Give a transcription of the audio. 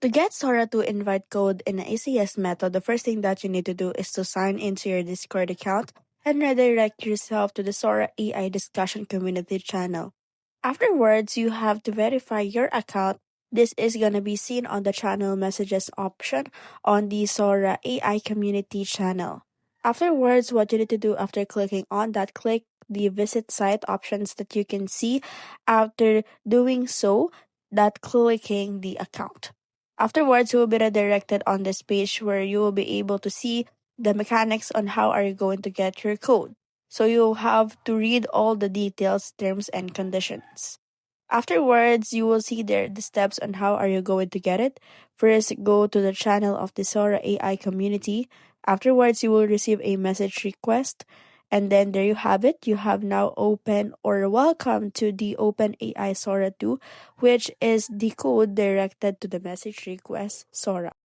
To get Sora to invite code in the easiest method, the first thing that you need to do is to sign into your Discord account and redirect yourself to the Sora AI discussion community channel. Afterwards, you have to verify your account. This is going to be seen on the channel messages option on the Sora AI community channel. Afterwards, what you need to do after clicking on that, click the visit site options that you can see. After doing so, that clicking the account. Afterwards, you will be redirected on this page where you will be able to see the mechanics on how are you going to get your code. So you'll have to read all the details, terms, and conditions. Afterwards, you will see there the steps on how are you going to get it. First, go to the channel of the Sora AI community. Afterwards, you will receive a message request. And then there you have it. You have now open or welcome to the Open AI Sora 2, which is the code directed to the message request Sora.